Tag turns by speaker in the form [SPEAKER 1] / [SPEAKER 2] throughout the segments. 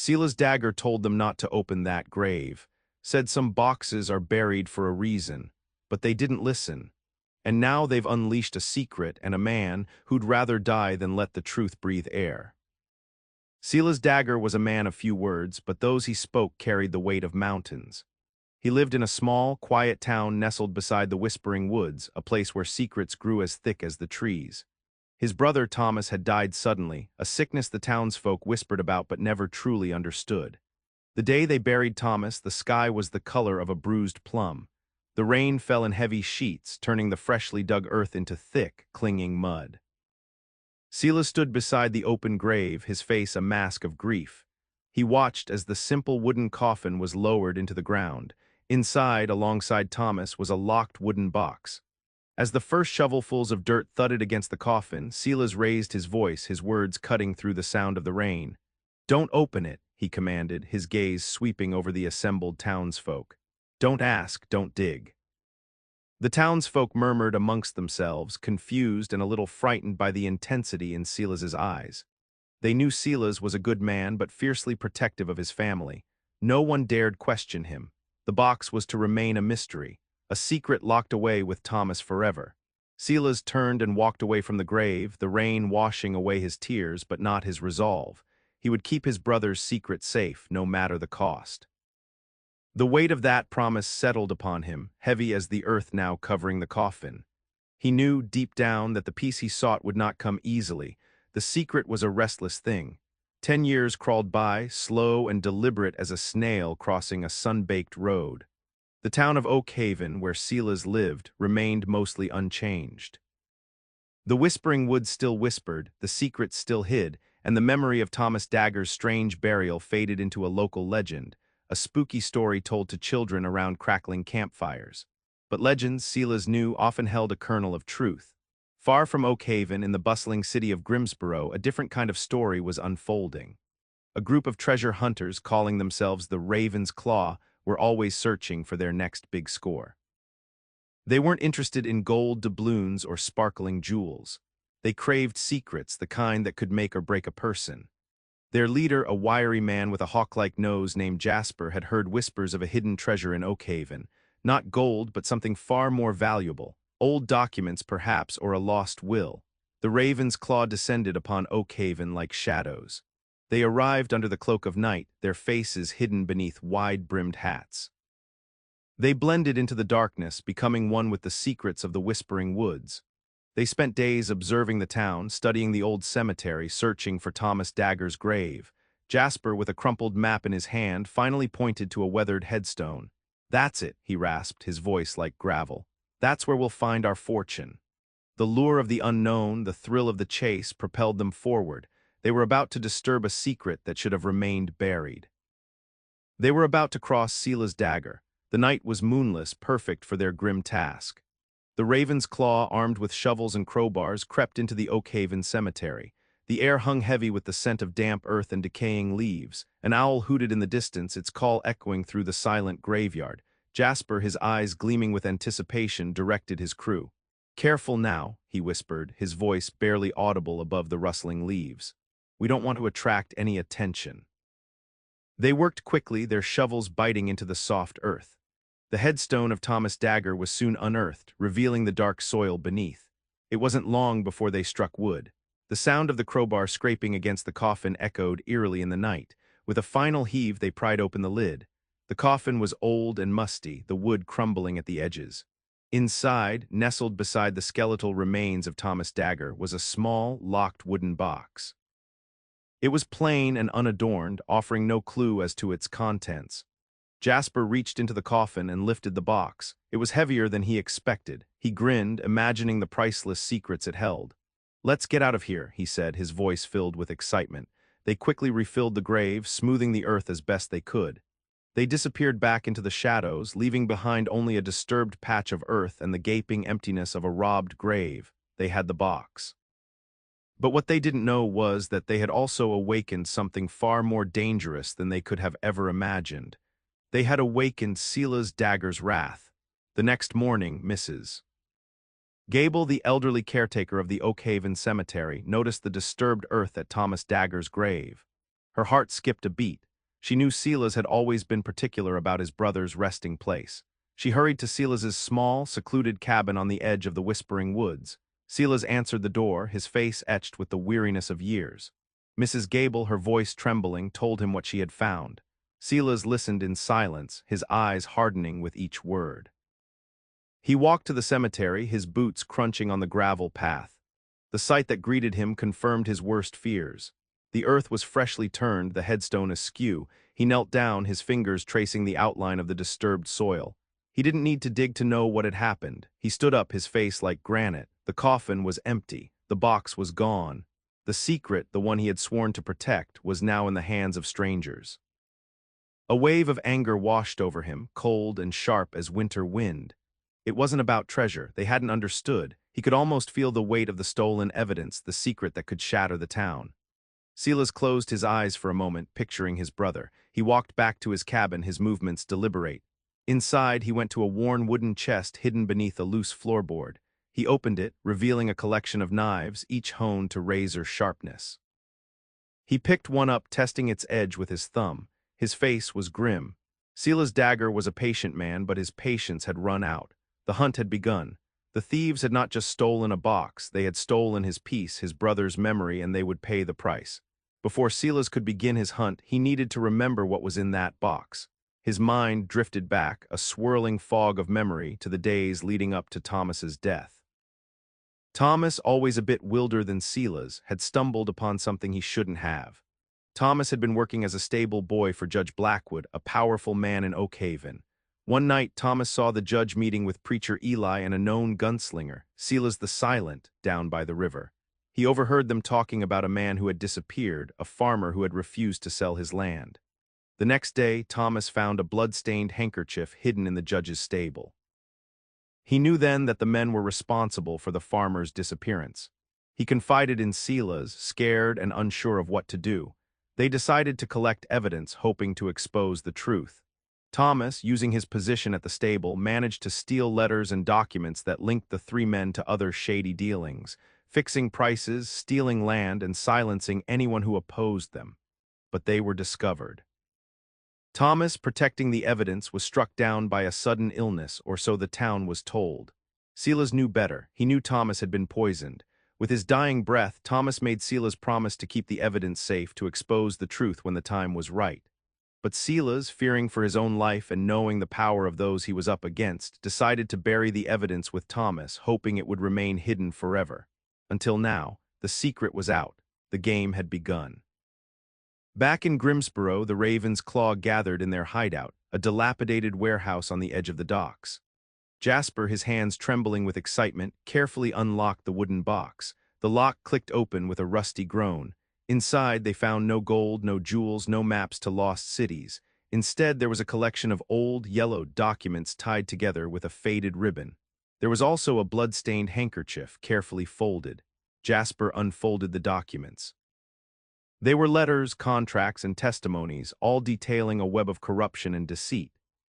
[SPEAKER 1] Silas Dagger told them not to open that grave, said some boxes are buried for a reason, but they didn't listen. And now they've unleashed a secret and a man who'd rather die than let the truth breathe air. Silas Dagger was a man of few words, but those he spoke carried the weight of mountains. He lived in a small, quiet town nestled beside the Whispering Woods, a place where secrets grew as thick as the trees. His brother Thomas had died suddenly, a sickness the townsfolk whispered about but never truly understood. The day they buried Thomas, the sky was the color of a bruised plum. The rain fell in heavy sheets, turning the freshly dug earth into thick, clinging mud. Silas stood beside the open grave, his face a mask of grief. He watched as the simple wooden coffin was lowered into the ground. Inside, alongside Thomas, was a locked wooden box. As the first shovelfuls of dirt thudded against the coffin, Silas raised his voice, his words cutting through the sound of the rain. "Don't open it," he commanded, his gaze sweeping over the assembled townsfolk. "Don't ask, don't dig." The townsfolk murmured amongst themselves, confused and a little frightened by the intensity in Silas's eyes. They knew Silas was a good man but fiercely protective of his family. No one dared question him. The box was to remain a mystery, a secret locked away with Thomas forever. Silas turned and walked away from the grave, the rain washing away his tears but not his resolve. He would keep his brother's secret safe, no matter the cost. The weight of that promise settled upon him, heavy as the earth now covering the coffin. He knew, deep down, that the peace he sought would not come easily. The secret was a restless thing. 10 years crawled by, slow and deliberate as a snail crossing a sun-baked road. The town of Oak Haven, where Silas lived, remained mostly unchanged. The Whispering Woods still whispered, the secret still hid, and the memory of Thomas Dagger's strange burial faded into a local legend, a spooky story told to children around crackling campfires. But legends, Silas knew, often held a kernel of truth. Far from Oak Haven, in the bustling city of Grimsboro, a different kind of story was unfolding. A group of treasure hunters, calling themselves the Raven's Claw, were always searching for their next big score. They weren't interested in gold doubloons or sparkling jewels. They craved secrets, the kind that could make or break a person. Their leader, a wiry man with a hawk-like nose named Jasper, had heard whispers of a hidden treasure in Oak Haven. Not gold, but something far more valuable. Old documents, perhaps, or a lost will. The Raven's Claw descended upon Oak Haven like shadows. They arrived under the cloak of night, their faces hidden beneath wide-brimmed hats. They blended into the darkness, becoming one with the secrets of the Whispering Woods. They spent days observing the town, studying the old cemetery, searching for Thomas Dagger's grave. Jasper, with a crumpled map in his hand, finally pointed to a weathered headstone. "That's it," he rasped, his voice like gravel. "That's where we'll find our fortune." The lure of the unknown, the thrill of the chase, propelled them forward. They were about to disturb a secret that should have remained buried. They were about to cross Silas Dagger. The night was moonless, perfect for their grim task. The Raven's Claw, armed with shovels and crowbars, crept into the Oak Haven cemetery. The air hung heavy with the scent of damp earth and decaying leaves. An owl hooted in the distance, its call echoing through the silent graveyard. Jasper, his eyes gleaming with anticipation, directed his crew. "Careful now," he whispered, his voice barely audible above the rustling leaves. "We don't want to attract any attention." They worked quickly, their shovels biting into the soft earth. The headstone of Thomas Dagger was soon unearthed, revealing the dark soil beneath. It wasn't long before they struck wood. The sound of the crowbar scraping against the coffin echoed eerily in the night. With a final heave, they pried open the lid. The coffin was old and musty, the wood crumbling at the edges. Inside, nestled beside the skeletal remains of Thomas Dagger, was a small, locked wooden box. It was plain and unadorned, offering no clue as to its contents. Jasper reached into the coffin and lifted the box. It was heavier than he expected. He grinned, imagining the priceless secrets it held. "Let's get out of here," he said, his voice filled with excitement. They quickly refilled the grave, smoothing the earth as best they could. They disappeared back into the shadows, leaving behind only a disturbed patch of earth and the gaping emptiness of a robbed grave. They had the box. But what they didn't know was that they had also awakened something far more dangerous than they could have ever imagined. They had awakened Silas Dagger's wrath. The next morning, Mrs. Gable, the elderly caretaker of the Oak Haven cemetery, noticed the disturbed earth at Thomas Dagger's grave. Her heart skipped a beat. She knew Silas had always been particular about his brother's resting place. She hurried to Silas's small, secluded cabin on the edge of the whispering woods. Silas answered the door, his face etched with the weariness of years. Mrs. Gable, her voice trembling, told him what she had found. Silas listened in silence, his eyes hardening with each word. He walked to the cemetery, his boots crunching on the gravel path. The sight that greeted him confirmed his worst fears. The earth was freshly turned, the headstone askew. He knelt down, his fingers tracing the outline of the disturbed soil. He didn't need to dig to know what had happened. He stood up, his face like granite. The coffin was empty. The box was gone. The secret, the one he had sworn to protect, was now in the hands of strangers. A wave of anger washed over him, cold and sharp as winter wind. It wasn't about treasure. They hadn't understood. He could almost feel the weight of the stolen evidence, the secret that could shatter the town. Silas closed his eyes for a moment, picturing his brother. He walked back to his cabin, his movements deliberate. Inside, he went to a worn wooden chest hidden beneath a loose floorboard. He opened it, revealing a collection of knives, each honed to razor sharpness. He picked one up, testing its edge with his thumb. His face was grim. Silas Dagger was a patient man, but his patience had run out. The hunt had begun. The thieves had not just stolen a box, they had stolen his peace, his brother's memory, and they would pay the price. Before Silas could begin his hunt, he needed to remember what was in that box. His mind drifted back, a swirling fog of memory, to the days leading up to Thomas's death. Thomas, always a bit wilder than Silas, had stumbled upon something he shouldn't have. Thomas had been working as a stable boy for Judge Blackwood, a powerful man in Oak Haven. One night, Thomas saw the judge meeting with Preacher Eli and a known gunslinger, Silas the Silent, down by the river. He overheard them talking about a man who had disappeared, a farmer who had refused to sell his land. The next day, Thomas found a blood-stained handkerchief hidden in the judge's stable. He knew then that the men were responsible for the farmer's disappearance. He confided in Silas, scared and unsure of what to do. They decided to collect evidence, hoping to expose the truth. Thomas, using his position at the stable, managed to steal letters and documents that linked the three men to other shady dealings, fixing prices, stealing land, and silencing anyone who opposed them. But they were discovered. Thomas, protecting the evidence, was struck down by a sudden illness, or so the town was told. Silas knew better. He knew Thomas had been poisoned. With his dying breath, Thomas made Silas promise to keep the evidence safe, to expose the truth when the time was right. But Silas, fearing for his own life and knowing the power of those he was up against, decided to bury the evidence with Thomas, hoping it would remain hidden forever. Until now, the secret was out. The game had begun. Back in Grimsboro, the Raven's Claw gathered in their hideout, a dilapidated warehouse on the edge of the docks. Jasper, his hands trembling with excitement, carefully unlocked the wooden box. The lock clicked open with a rusty groan. Inside, they found no gold, no jewels, no maps to lost cities. Instead, there was a collection of old, yellowed documents tied together with a faded ribbon. There was also a blood-stained handkerchief, carefully folded. Jasper unfolded the documents. They were letters, contracts, and testimonies, all detailing a web of corruption and deceit.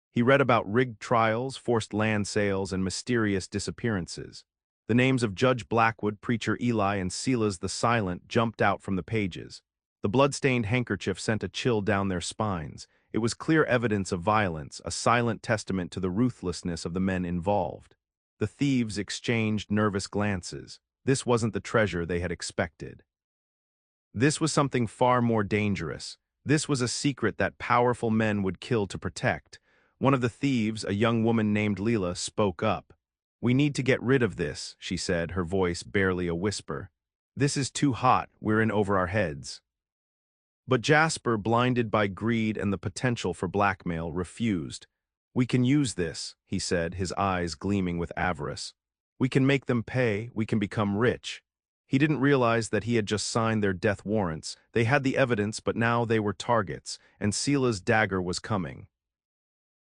[SPEAKER 1] He read about rigged trials, forced land sales, and mysterious disappearances. The names of Judge Blackwood, Preacher Eli, and Silas the Silent jumped out from the pages. The blood-stained handkerchief sent a chill down their spines. It was clear evidence of violence, a silent testament to the ruthlessness of the men involved. The thieves exchanged nervous glances. This wasn't the treasure they had expected. This was something far more dangerous. This was a secret that powerful men would kill to protect. One of the thieves, a young woman named Leela, spoke up. "We need to get rid of this," she said, her voice barely a whisper. "This is too hot, we're in over our heads." But Jasper, blinded by greed and the potential for blackmail, refused. "We can use this," he said, his eyes gleaming with avarice. "We can make them pay, we can become rich." He didn't realize that he had just signed their death warrants. They had the evidence, but now they were targets, and Silas Dagger was coming.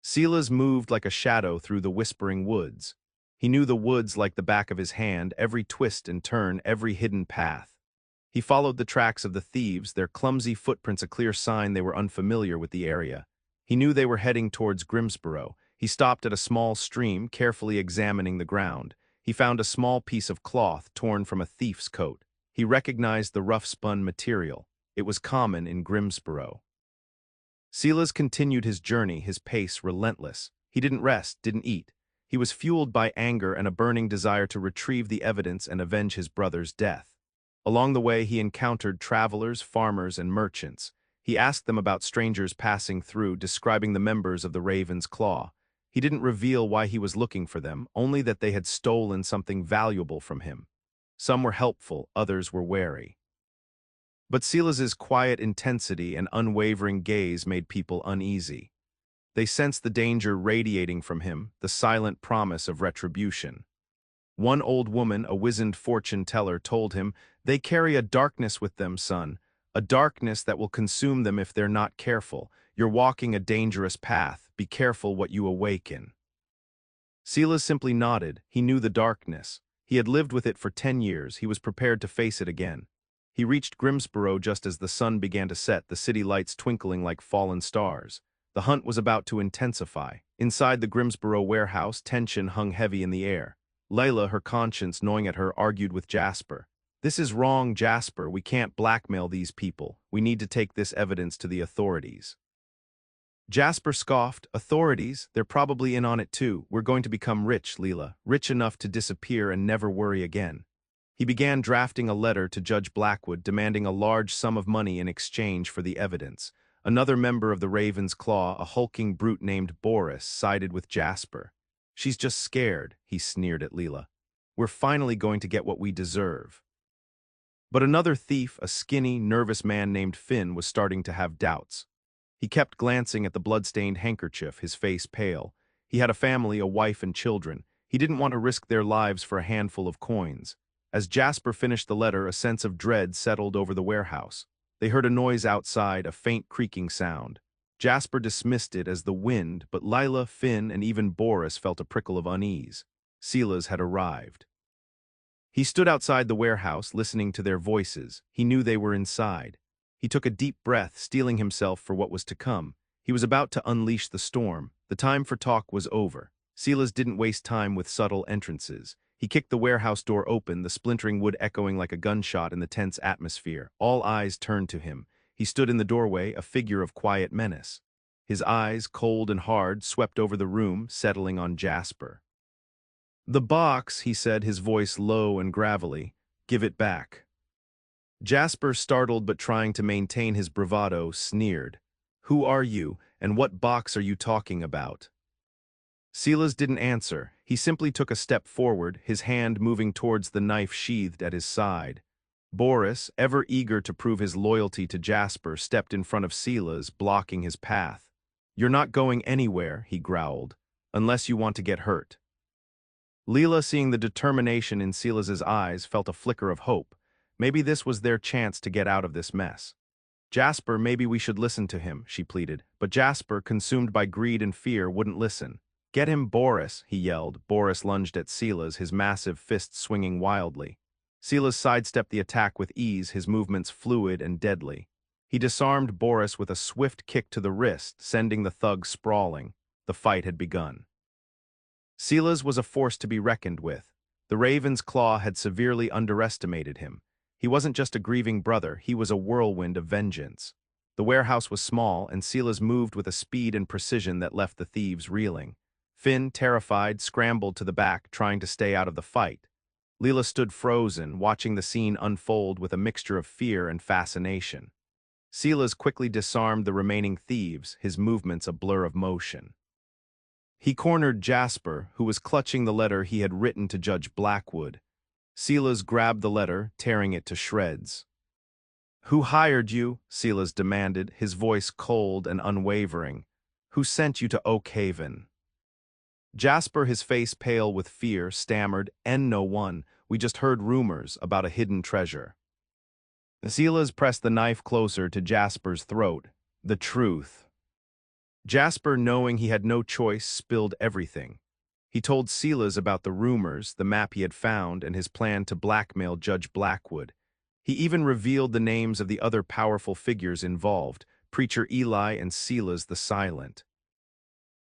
[SPEAKER 1] Silas moved like a shadow through the whispering woods. He knew the woods like the back of his hand, every twist and turn, every hidden path. He followed the tracks of the thieves, their clumsy footprints a clear sign they were unfamiliar with the area. He knew they were heading towards Grimsboro. He stopped at a small stream, carefully examining the ground. He found a small piece of cloth torn from a thief's coat. He recognized the rough-spun material. It was common in Grimsboro. Silas continued his journey, his pace relentless. He didn't rest, didn't eat. He was fueled by anger and a burning desire to retrieve the evidence and avenge his brother's death. Along the way, he encountered travelers, farmers, and merchants. He asked them about strangers passing through, describing the members of the Raven's Claw. He didn't reveal why he was looking for them, only that they had stolen something valuable from him. Some were helpful, others were wary. But Silas's quiet intensity and unwavering gaze made people uneasy. They sensed the danger radiating from him, the silent promise of retribution. One old woman, a wizened fortune-teller, told him, "They carry a darkness with them, son, a darkness that will consume them if they're not careful. You're walking a dangerous path. Be careful what you awaken." Silas simply nodded. He knew the darkness. He had lived with it for 10 years. He was prepared to face it again. He reached Grimsborough just as the sun began to set, the city lights twinkling like fallen stars. The hunt was about to intensify. Inside the Grimsborough warehouse, tension hung heavy in the air. Layla, her conscience gnawing at her, argued with Jasper. "This is wrong, Jasper. We can't blackmail these people. We need to take this evidence to the authorities." Jasper scoffed. "Authorities? They're probably in on it too. We're going to become rich, Leela. Rich enough to disappear and never worry again." He began drafting a letter to Judge Blackwood demanding a large sum of money in exchange for the evidence. Another member of the Raven's Claw, a hulking brute named Boris, sided with Jasper. "She's just scared," he sneered at Leela. "We're finally going to get what we deserve." But another thief, a skinny, nervous man named Finn, was starting to have doubts. He kept glancing at the blood-stained handkerchief, his face pale. He had a family, a wife and children. He didn't want to risk their lives for a handful of coins. As Jasper finished the letter, a sense of dread settled over the warehouse. They heard a noise outside, a faint creaking sound. Jasper dismissed it as the wind, but Lila, Finn, and even Boris felt a prickle of unease. Silas had arrived. He stood outside the warehouse, listening to their voices. He knew they were inside. He took a deep breath, steeling himself for what was to come. He was about to unleash the storm. The time for talk was over. Silas didn't waste time with subtle entrances. He kicked the warehouse door open, the splintering wood echoing like a gunshot in the tense atmosphere. All eyes turned to him. He stood in the doorway, a figure of quiet menace. His eyes, cold and hard, swept over the room, settling on Jasper. "The box," he said, his voice low and gravelly. "Give it back." Jasper, startled but trying to maintain his bravado, sneered. "Who are you, and what box are you talking about?" Silas didn't answer. He simply took a step forward, his hand moving towards the knife sheathed at his side. Boris, ever eager to prove his loyalty to Jasper, stepped in front of Silas, blocking his path. "You're not going anywhere," he growled, "unless you want to get hurt." Leela, seeing the determination in Silas's eyes, felt a flicker of hope. Maybe this was their chance to get out of this mess. "Jasper, maybe we should listen to him," she pleaded. But Jasper, consumed by greed and fear, wouldn't listen. "Get him, Boris," he yelled. Boris lunged at Silas, his massive fists swinging wildly. Silas sidestepped the attack with ease, his movements fluid and deadly. He disarmed Boris with a swift kick to the wrist, sending the thug sprawling. The fight had begun. Silas was a force to be reckoned with. The Raven's Claw had severely underestimated him. He wasn't just a grieving brother, he was a whirlwind of vengeance. The warehouse was small, and Silas moved with a speed and precision that left the thieves reeling. Finn, terrified, scrambled to the back, trying to stay out of the fight. Leela stood frozen, watching the scene unfold with a mixture of fear and fascination. Silas quickly disarmed the remaining thieves, his movements a blur of motion. He cornered Jasper, who was clutching the letter he had written to Judge Blackwood. Silas grabbed the letter, tearing it to shreds. "Who hired you?" Silas demanded, his voice cold and unwavering. "Who sent you to Oak Haven?" Jasper, his face pale with fear, stammered, "No one. We just heard rumors about a hidden treasure." Silas pressed the knife closer to Jasper's throat. "The truth." Jasper, knowing he had no choice, spilled everything. He told Silas about the rumors, the map he had found, and his plan to blackmail Judge Blackwood. He even revealed the names of the other powerful figures involved, Preacher Eli and Silas the Silent.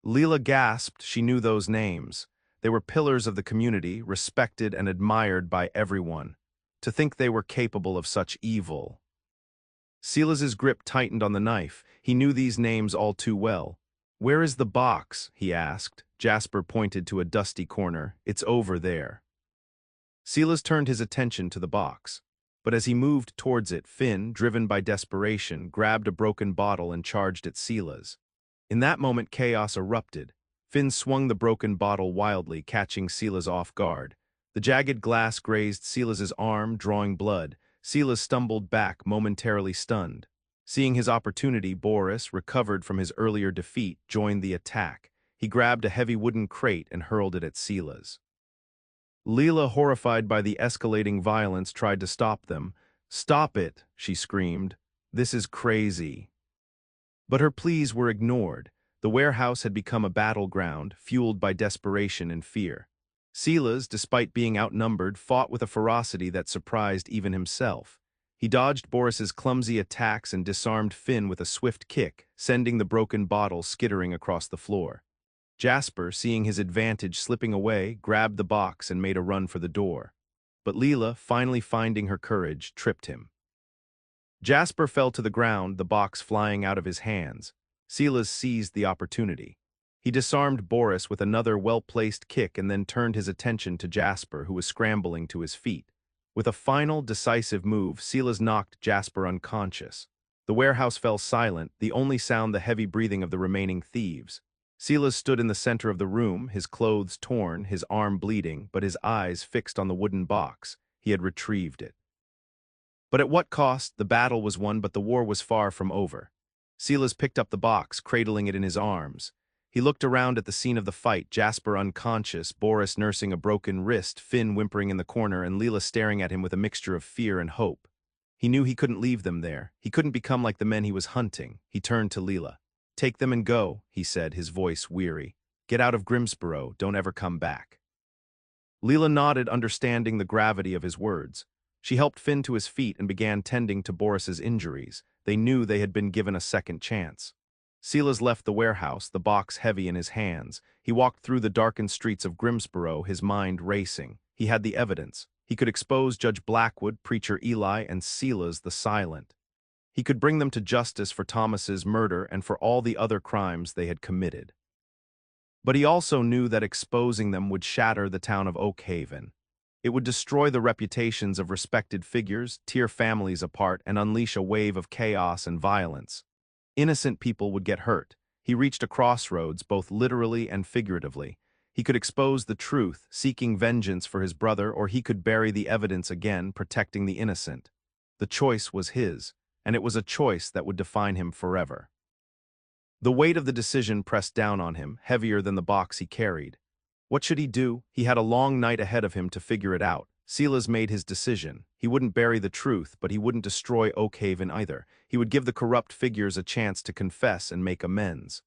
[SPEAKER 1] Leela gasped. She knew those names. They were pillars of the community, respected and admired by everyone. To think they were capable of such evil. Silas's grip tightened on the knife. He knew these names all too well. "Where is the box?" he asked. Jasper pointed to a dusty corner. "It's over there." Silas turned his attention to the box. But as he moved towards it, Finn, driven by desperation, grabbed a broken bottle and charged at Silas. In that moment, chaos erupted. Finn swung the broken bottle wildly, catching Silas off guard. The jagged glass grazed Silas's arm, drawing blood. Silas stumbled back, momentarily stunned. Seeing his opportunity, Boris, recovered from his earlier defeat, joined the attack. He grabbed a heavy wooden crate and hurled it at Silas. Leela, horrified by the escalating violence, tried to stop them. "Stop it," she screamed. "This is crazy." But her pleas were ignored. The warehouse had become a battleground, fueled by desperation and fear. Silas, despite being outnumbered, fought with a ferocity that surprised even himself. He dodged Boris's clumsy attacks and disarmed Finn with a swift kick, sending the broken bottle skittering across the floor. Jasper, seeing his advantage slipping away, grabbed the box and made a run for the door. But Leela, finally finding her courage, tripped him. Jasper fell to the ground, the box flying out of his hands. Silas seized the opportunity. He disarmed Boris with another well-placed kick and then turned his attention to Jasper, who was scrambling to his feet. With a final, decisive move, Silas knocked Jasper unconscious. The warehouse fell silent, the only sound the heavy breathing of the remaining thieves. Silas stood in the center of the room, his clothes torn, his arm bleeding, but his eyes fixed on the wooden box. He had retrieved it. But at what cost? The battle was won, but the war was far from over. Silas picked up the box, cradling it in his arms. He looked around at the scene of the fight, Jasper unconscious, Boris nursing a broken wrist, Finn whimpering in the corner, and Leela staring at him with a mixture of fear and hope. He knew he couldn't leave them there. He couldn't become like the men he was hunting. He turned to Leela. "Take them and go," he said, his voice weary. "Get out of Grimsborough, don't ever come back." Leela nodded, understanding the gravity of his words. She helped Finn to his feet and began tending to Boris's injuries. They knew they had been given a second chance. Silas left the warehouse, the box heavy in his hands. He walked through the darkened streets of Grimsborough, his mind racing. He had the evidence. He could expose Judge Blackwood, Preacher Eli, and Silas the Silent. He could bring them to justice for Thomas's murder and for all the other crimes they had committed. But he also knew that exposing them would shatter the town of Oakhaven. It would destroy the reputations of respected figures, tear families apart, and unleash a wave of chaos and violence. Innocent people would get hurt. He reached a crossroads, both literally and figuratively. He could expose the truth, seeking vengeance for his brother, or he could bury the evidence again, protecting the innocent. The choice was his, and it was a choice that would define him forever. The weight of the decision pressed down on him, heavier than the box he carried. What should he do? He had a long night ahead of him to figure it out. Silas made his decision. He wouldn't bury the truth, but he wouldn't destroy Oakhaven either. He would give the corrupt figures a chance to confess and make amends.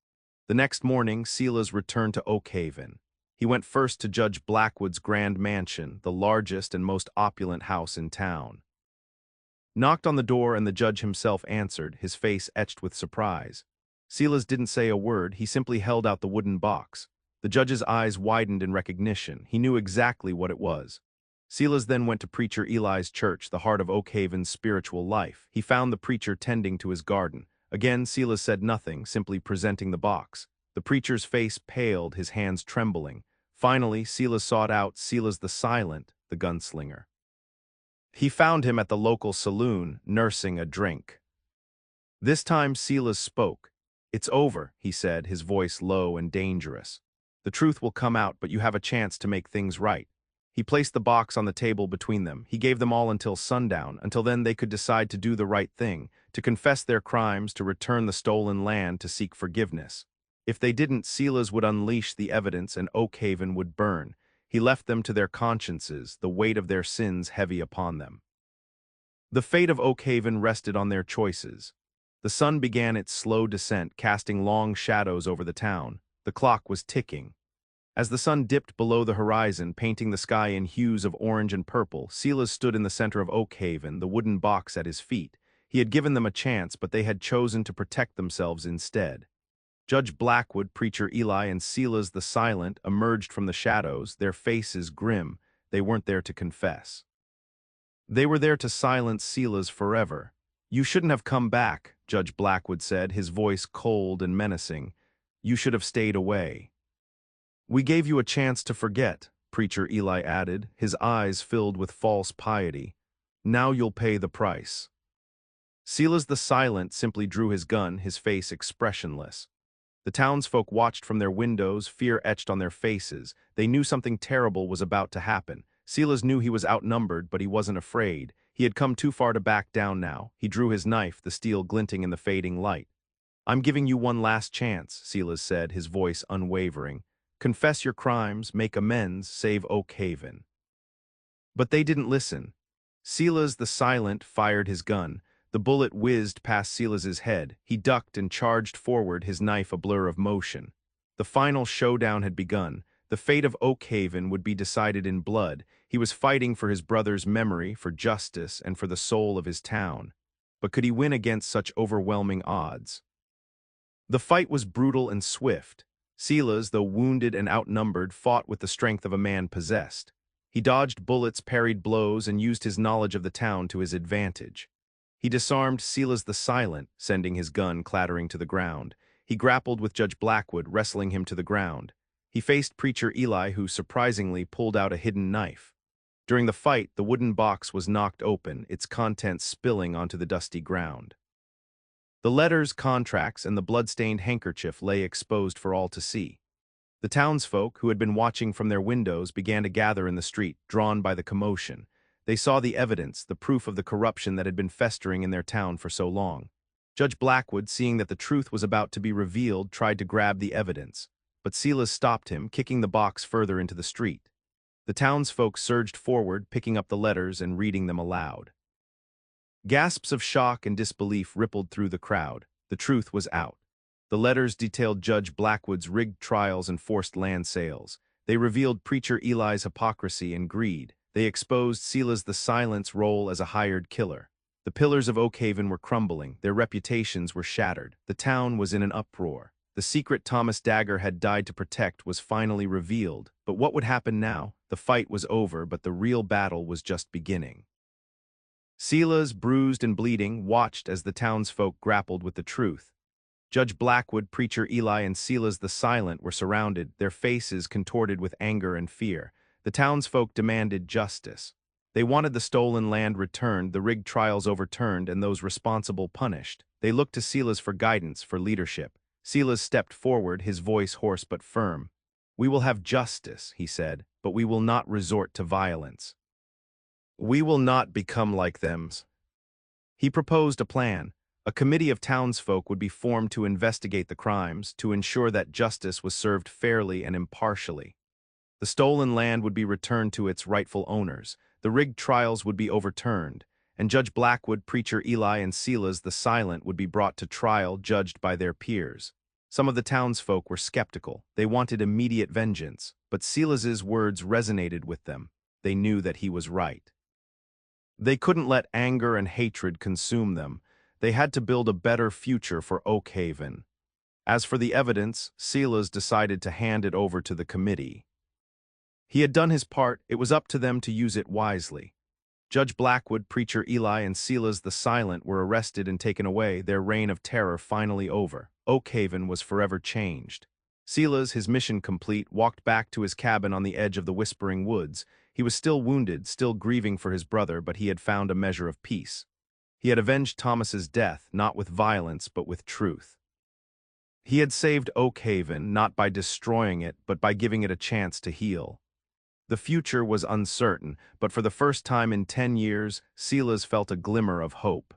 [SPEAKER 1] The next morning, Silas returned to Oakhaven. He went first to Judge Blackwood's grand mansion, the largest and most opulent house in town. Knocked on the door and the judge himself answered, his face etched with surprise. Silas didn't say a word, he simply held out the wooden box. The judge's eyes widened in recognition. He knew exactly what it was. Silas then went to Preacher Eli's church, the heart of Oakhaven's spiritual life. He found the preacher tending to his garden. Again, Silas said nothing, simply presenting the box. The preacher's face paled, his hands trembling. Finally, Silas sought out Silas the Silent, the gunslinger. He found him at the local saloon, nursing a drink. This time Silas spoke. "It's over," he said, his voice low and dangerous. "The truth will come out, but you have a chance to make things right." He placed the box on the table between them. He gave them all until sundown. Until then they could decide to do the right thing, to confess their crimes, to return the stolen land, to seek forgiveness. If they didn't, Silas would unleash the evidence and Oakhaven would burn. He left them to their consciences, the weight of their sins heavy upon them. The fate of Oakhaven rested on their choices. The sun began its slow descent, casting long shadows over the town. The clock was ticking. As the sun dipped below the horizon, painting the sky in hues of orange and purple, Silas stood in the center of Oakhaven, the wooden box at his feet. He had given them a chance, but they had chosen to protect themselves instead. Judge Blackwood, Preacher Eli, and Silas the Silent emerged from the shadows, their faces grim. They weren't there to confess. They were there to silence Silas forever. "You shouldn't have come back," Judge Blackwood said, his voice cold and menacing. "You should have stayed away." "We gave you a chance to forget," Preacher Eli added, his eyes filled with false piety. "Now you'll pay the price." Silas the Silent simply drew his gun, his face expressionless. The townsfolk watched from their windows, fear etched on their faces. They knew something terrible was about to happen. Silas knew he was outnumbered, but he wasn't afraid. He had come too far to back down now. He drew his knife, the steel glinting in the fading light. "I'm giving you one last chance," Silas said, his voice unwavering. "Confess your crimes, make amends, save Oak Haven." But they didn't listen. Silas the Silent fired his gun. The bullet whizzed past Silas's head. He ducked and charged forward, his knife a blur of motion. The final showdown had begun. The fate of Oak Haven would be decided in blood. He was fighting for his brother's memory, for justice, and for the soul of his town. But could he win against such overwhelming odds? The fight was brutal and swift. Silas, though wounded and outnumbered, fought with the strength of a man possessed. He dodged bullets, parried blows, and used his knowledge of the town to his advantage. He disarmed Silas the Silent, sending his gun clattering to the ground. He grappled with Judge Blackwood, wrestling him to the ground. He faced Preacher Eli, who surprisingly pulled out a hidden knife. During the fight, the wooden box was knocked open, its contents spilling onto the dusty ground. The letters, contracts, and the blood-stained handkerchief lay exposed for all to see. The townsfolk, who had been watching from their windows, began to gather in the street, drawn by the commotion. They saw the evidence, the proof of the corruption that had been festering in their town for so long. Judge Blackwood, seeing that the truth was about to be revealed, tried to grab the evidence. But Silas stopped him, kicking the box further into the street. The townsfolk surged forward, picking up the letters and reading them aloud. Gasps of shock and disbelief rippled through the crowd. The truth was out. The letters detailed Judge Blackwood's rigged trials and forced land sales. They revealed Preacher Eli's hypocrisy and greed. They exposed Silas the Silent's role as a hired killer. The pillars of Oak Haven were crumbling. Their reputations were shattered. The town was in an uproar. The secret Silas Dagger had died to protect was finally revealed. But what would happen now? The fight was over, but the real battle was just beginning. Silas, bruised and bleeding, watched as the townsfolk grappled with the truth. Judge Blackwood, Preacher Eli, and Silas the Silent were surrounded, their faces contorted with anger and fear. The townsfolk demanded justice. They wanted the stolen land returned, the rigged trials overturned, and those responsible punished. They looked to Silas for guidance, for leadership. Silas stepped forward, his voice hoarse but firm. "We will have justice," he said, "but we will not resort to violence. We will not become like them." He proposed a plan. A committee of townsfolk would be formed to investigate the crimes, to ensure that justice was served fairly and impartially. The stolen land would be returned to its rightful owners, the rigged trials would be overturned, and Judge Blackwood, Preacher Eli, and Silas the Silent would be brought to trial, judged by their peers. Some of the townsfolk were skeptical. They wanted immediate vengeance, but Silas's words resonated with them. They knew that he was right. They couldn't let anger and hatred consume them. They had to build a better future for Oak Haven. As for the evidence, Silas decided to hand it over to the committee. He had done his part, it was up to them to use it wisely. Judge Blackwood, Preacher Eli, and Silas the Silent were arrested and taken away, their reign of terror finally over. Oak Haven was forever changed. Silas, his mission complete, walked back to his cabin on the edge of the Whispering Woods. He was still wounded, still grieving for his brother, but he had found a measure of peace. He had avenged Thomas's death, not with violence, but with truth. He had saved Oak Haven, not by destroying it, but by giving it a chance to heal. The future was uncertain, but for the first time in 10 years, Silas felt a glimmer of hope.